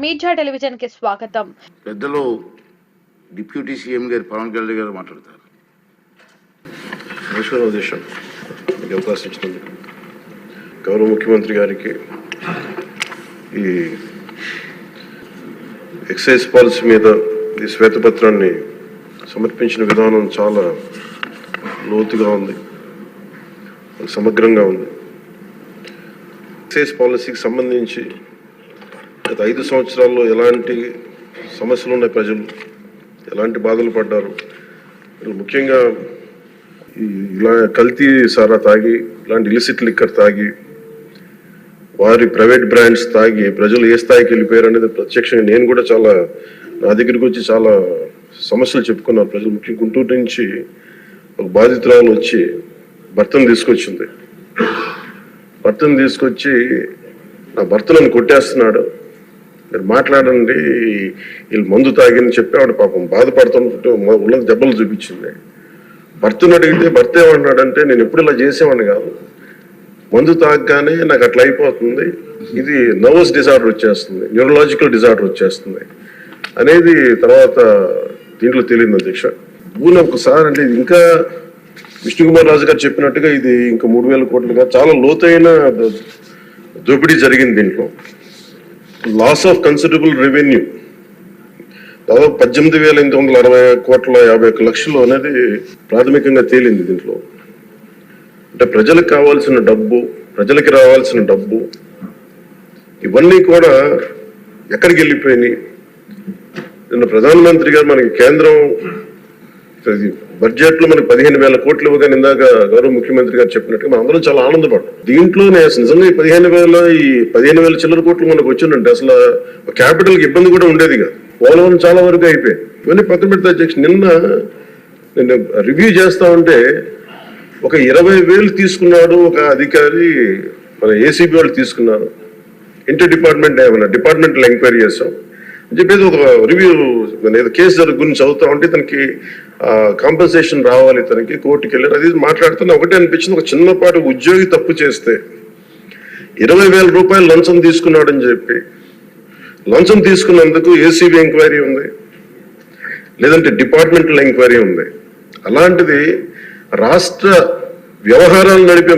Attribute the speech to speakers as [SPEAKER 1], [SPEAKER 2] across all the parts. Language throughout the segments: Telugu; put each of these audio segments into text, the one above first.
[SPEAKER 1] మీడియా టెలివిజన్ కి స్వాగతం.
[SPEAKER 2] పెద్దలు డిప్యూటీ సీఎం గారు పవన్ కళ్యాణ్ గారు మాట్లాడతారు.
[SPEAKER 3] అవకాశం ఇచ్చినందుకు గౌరవ ముఖ్యమంత్రి గారికి ఈ ఎక్సైజ్ పాలసీ మీద ఈ శ్వేతపత్రాన్ని సమర్పించిన విధానం చాలా లోతుగా ఉంది, సమగ్రంగా ఉంది. ఎక్సైజ్ పాలసీకి సంబంధించి గత 5 సంవత్సరాల్లో ఎలాంటి సమస్యలు ఉన్నాయి, ప్రజలు ఎలాంటి బాధలు పడ్డారు, ముఖ్యంగా ఇలా కల్తీ సారా తాగి, ఇలాంటి ఇలిసిట్ లిక్కర్ తాగి, వారి ప్రైవేట్ బ్రాండ్స్ తాగి ప్రజలు ఏ స్థాయికి వెళ్ళిపోయారు అనేది ప్రత్యక్షంగా నేను కూడా చాలా నా దగ్గరికి వచ్చి చాలా సమస్యలు చెప్పుకున్నారు ప్రజలు. ముఖ్యంగా గుంటూరు నుంచి ఒక బాధితురాలు వచ్చి భర్తను తీసుకొచ్చింది. భర్తను తీసుకొచ్చి నా భర్త నన్ను కొట్టేస్తున్నాడు, మీరు మాట్లాడండి, వీళ్ళు మందు తాగిని చెప్పి ఆవిడ పాపం బాధపడుతుంటే ఉన్న దెబ్బలు చూపించింది. భర్తను అడిగితే భర్త ఏమన్నాడంటే, నేను ఎప్పుడు ఇలా చేసేవాడిని కాదు, మందు తాగగానే నాకు అట్లా అయిపోతుంది, ఇది నర్వస్ డిజార్డర్ వచ్చేస్తుంది, న్యూరలాజికల్ డిజార్డర్ వచ్చేస్తుంది అనేది తర్వాత దీంట్లో తెలియదు అధ్యక్ష. భూమి ఒకసారి అంటే ఇది ఇంకా విష్ణుకుమార్ రాజు గారు చెప్పినట్టుగా ఇది ఇంకా 3,000 కోట్లుగా చాలా లోతైన దోపిడీ జరిగింది. దీంట్లో లాస్ ఆఫ్ కన్సిడరబుల్ రెవెన్యూ దాదాపు 18,860,51,50,00,000 అనేది ప్రాథమికంగా తేలింది. దీంట్లో అంటే ప్రజలకు కావాల్సిన డబ్బు, ప్రజలకి రావాల్సిన డబ్బు ఇవన్నీ కూడా ఎక్కడికి వెళ్ళిపోయినాయి. నిన్న ప్రధానమంత్రి గారు మనకి కేంద్రం బడ్జెట్ లో మనకి 15,000 కోట్లు ఇవ్వగానే ఇందాక గౌరవ ముఖ్యమంత్రి గారు చెప్పినట్టుగా మనం అందరం చాలా ఆనందపడ్డాం. దీంట్లోనే నిజంగా ఈ 15,000 చిల్లర కోట్లు మనకు వచ్చిందంటే అసలు క్యాపిటల్ కి ఇబ్బంది కూడా ఉండేది కాదు. పోలవరం చాలా వరకు అయిపోయింది. ఇవన్నీ పక్కన పెడితే అధ్యక్ష, నిన్న రివ్యూ చేస్తా ఉంటే ఒక 20,000 తీసుకున్నాడు ఒక అధికారి, మన ఏసీబీ వాళ్ళు తీసుకున్నారు, ఇంటర్ డిపార్ట్మెంటల్ ఎంక్వైరీ చేస్తాం అని చెప్పేసి ఒక రివ్యూ ఏదో కేసు గురించి చదువుతా ఉంటే తనకి కాంపెన్సేషన్ రావాలి, తనకి కోర్టుకి వెళ్ళారు. అది మాట్లాడుతున్నా ఒకటే అనిపించింది, ఒక చిన్నపాటి ఉద్యోగి తప్పు చేస్తే 20,000 రూపాయలు లంచం తీసుకున్నాడని చెప్పి లంచం తీసుకున్నందుకు ఏసీబీ ఎంక్వైరీ ఉంది, లేదంటే డిపార్ట్మెంటల్ ఎంక్వైరీ ఉంది. అలాంటిది రాష్ట్ర వ్యవహారాలు నడిపే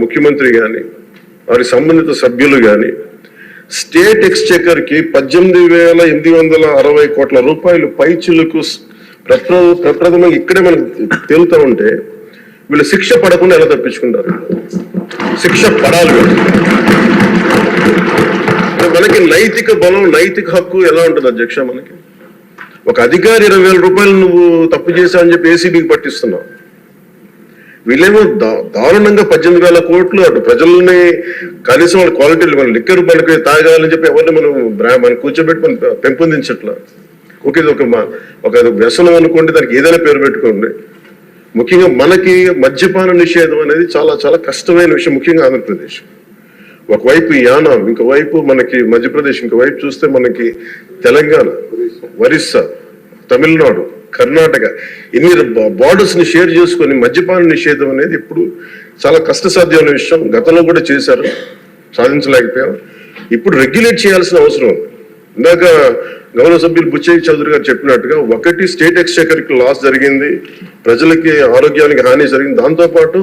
[SPEAKER 3] ముఖ్యమంత్రి కానీ వారి సంబంధిత సభ్యులు కానీ స్టేట్ ఎక్స్చెకర్ కి 18,860 కోట్ల రూపాయలు పైచిలకు ప్రప్రథమంగా ఇక్కడే మనకు తేలుతా ఉంటే వీళ్ళు శిక్ష పడకుండా ఎలా తప్పించుకుంటారు? శిక్ష పడాలి. మనకి నైతిక బలం, నైతిక హక్కు ఎలా ఉంటుంది అధ్యక్ష? మనకి ఒక అధికారి 20,000 రూపాయలు నువ్వు తప్పు చేశావని చెప్పి ఏసీబీకి పట్టిస్తున్నావు. వీళ్ళేమో దారుణంగా 18,000 కోట్లు అటు ప్రజల్ని కనీసం వాళ్ళ క్వాలిటీలు మన లిక్కర్ మనకి తాగాలని చెప్పి ఎవరిని మనం కూర్చోబెట్టి మనం పెంపొందించట్లా. ఓకే, ఒక వ్యసనం అనుకోండి, దానికి ఏదైనా పేరు పెట్టుకోండి. ముఖ్యంగా మనకి మద్యపాన నిషేధం అనేది చాలా చాలా కష్టమైన విషయం, ముఖ్యంగా ఆంధ్రప్రదేశ్. ఒకవైపు యానాం, ఇంకోవైపు మనకి మధ్యప్రదేశ్, ఇంకోవైపు చూస్తే మనకి తెలంగాణ, ఒరిస్సా, తమిళనాడు, కర్ణాటక, ఇన్ని బార్డర్స్ ని షేర్ చేసుకొని మద్యపాన నిషేధం అనేది ఇప్పుడు చాలా కష్టసాధ్యమైన విషయం. గతంలో కూడా చేశారు, సాధించలేకపోయాం. ఇప్పుడు రెగ్యులేట్ చేయాల్సిన అవసరం ఉంది. ఇందాక గౌరవ సభ్యులు బుచ్చయ్య చౌదరి గారు చెప్పినట్టుగా ఒకటి స్టేట్ ఎక్స్చెకర్ కి లాస్ జరిగింది, ప్రజలకి ఆరోగ్యానికి హాని జరిగింది. దాంతోపాటు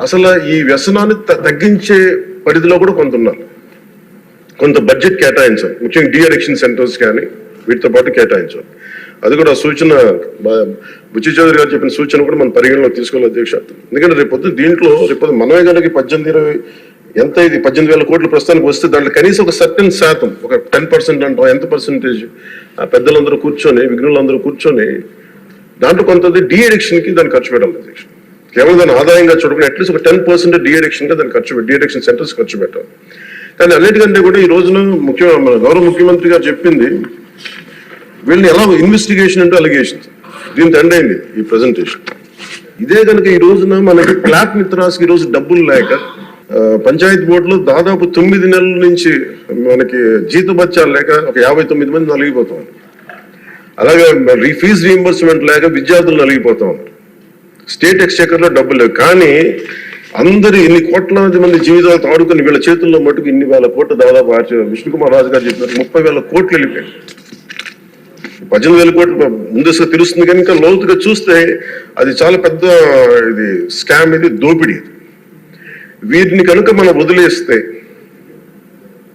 [SPEAKER 3] అసలు ఈ వ్యసనాన్ని తగ్గించే పరిధిలో కూడా కొంత ఉన్నారు, కొంత బడ్జెట్ కేటాయించాలి. ముఖ్యంగా డి అడిక్షన్ సెంటర్స్ కానీ వీటితో పాటు కేటాయించాలి. అది కూడా సూచన బుచ్చయ్య చౌదరి గారు చెప్పిన సూచన కూడా మనం పరిగణలోకి తీసుకోవాలి అధ్యక్ష. ఎందుకంటే రేపొద్దు మనమే కనుక 18,000 కోట్లు ప్రస్తుతానికి వస్తే దాంట్లో కనీసం ఒక సర్టెన్ శాతం, ఒక 10% అంటాం, ఎంత పర్సెంటేజ్ పెద్దలందరూ కూర్చొని, విఘ్నులందరూ కూర్చొని దాంట్లో కొంత డి అడిక్షన్ కి దాన్ని ఖర్చు పెట్టాలి అధ్యక్ష. కేవలం దాన్ని ఆదాయంగా చూడకుండా అట్లీస్ట్ ఒక 10% డి అడిక్షన్ గా దాన్ని డి అడిక్షన్ సెంటర్స్ ఖర్చు పెట్టాలి. కానీ అన్నిటికంటే కూడా ఈ రోజున గౌరవ ముఖ్యమంత్రి గారు చెప్పింది, వీళ్ళని ఎలా ఇన్వెస్టిగేషన్ అంటే అలిగేషన్స్, దీనికి ఎండ్ అయింది ఈ ప్రెజెంటేషన్. ఇదే కనుక ఈ రోజున మనకి క్లాప్ మిత్రాస్కి ఈ రోజు డబ్బులు లేక పంచాయతీ బోర్డులో దాదాపు 9 నెలల నుంచి మనకి జీతభత్యాలు లేక ఒక 59 మంది నలిగిపోతాం. అలాగే ఫీజు రీయింబర్స్మెంట్ లేక విద్యార్థులు నలిగిపోతా ఉన్నారు. స్టేట్ ఎక్స్చెకర్ లో డబ్బులు లేవు. కానీ అందరు ఇన్ని కోట్లాది మంది జీవితాలతో ఆడుకుని వీళ్ళ చేతుల్లో మటుకు ఇన్ని వేల కోట్లు దాదాపు విష్ణుకుమార్ రాజు గారు చెప్పినారు 30,000 కోట్లు వెళ్ళిపోయాయి. 18,000 కోట్లు ముందస్తుగా తెలుస్తుంది కానీ ఇంకా లోతుగా చూస్తే అది చాలా పెద్ద ఇది స్కామ్, ఇది దోపిడీ. వీటిని కనుక మనం వదిలేస్తే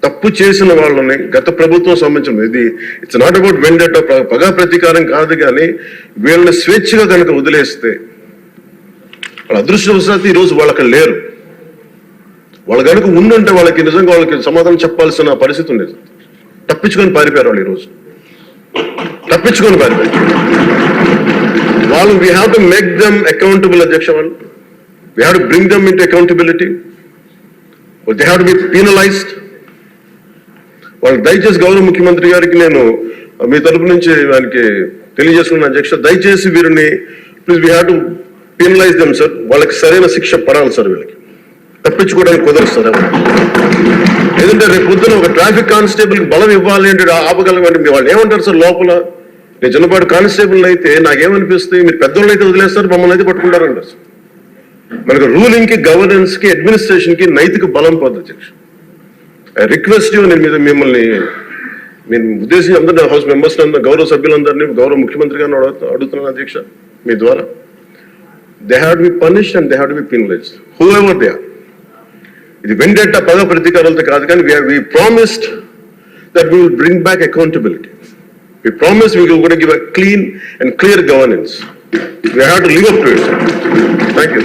[SPEAKER 3] తప్పు చేసిన వాళ్ళని గత ప్రభుత్వం సంబంధించిన ఇది ఇట్స్ నాట్ అబౌట్ వెండట పగా ప్రతీకారం కాదు, కానీ వీళ్ళని స్వేచ్ఛగా కనుక వదిలేస్తే వాళ్ళ అదృష్టవశాత్తు ఈరోజు వాళ్ళకి లేరు. వాళ్ళు కనుక ఉండుంటే వాళ్ళకి నిజంగా వాళ్ళకి సమాధానం చెప్పాల్సిన పరిస్థితి ఉండేది. తప్పించుకొని పారిపోయారు వాళ్ళు ఈరోజు, తప్పించుకొని పారిపోయారు వాళ్ళు. We have to make them accountable అధ్యక్ష. వాళ్ళు we have to bring them into accountability. They have to be penalised. వాళ్ళు దయచేసి గౌరవ ముఖ్యమంత్రి గారికి నేను మీ తరపు నుంచి ఆయనకి తెలియజేసుకున్న అధ్యక్ష, దయచేసి వీరిని please we have to penalise them sir. వాళ్ళకి సరైన శిక్ష పడాలి సార్. వీళ్ళకి తప్పించుకోవడానికి కుదరదు సార్. లేదంటే రేపు పొద్దున ఒక ట్రాఫిక్ కానిస్టేబుల్ కి బలం ఇవ్వాలి అంటే ఆపగలమంటే వాళ్ళు ఏమంటారు సార్ లోపల? నేను చిన్నపాటి కానిస్టేబుల్ అయితే నాకేమనిపిస్తుంది, మీరు పెద్దోళ్ళు అయితే వదిలేస్తారు, మమ్మల్ని అయితే పట్టుకుంటారంటారు సార్. మనకు రూలింగ్ కి, గవర్నెన్స్ కి, అడ్మినిస్ట్రేషన్ కి నైతిక బలం పోతుంది అధ్యక్ష. ఐ రిక్వెస్ట్ యూ, నేను మీద మిమ్మల్ని నేను ఉద్దేశించి అందరినీ హౌస్ మెంబర్స్ గౌరవ సభ్యులందరినీ గౌరవ ముఖ్యమంత్రి గారిని అడుగుతున్నాను అధ్యక్ష మీ ద్వారా. They have to be punished and they have to be penalised whoever they are. ఇది వెండెట్ట పగ ప్రతీకారాలతో కాదు, కానీ we promised that we will bring back accountability. We promised we will going to give a clean and clear governance. We have to live up to it. Thank you.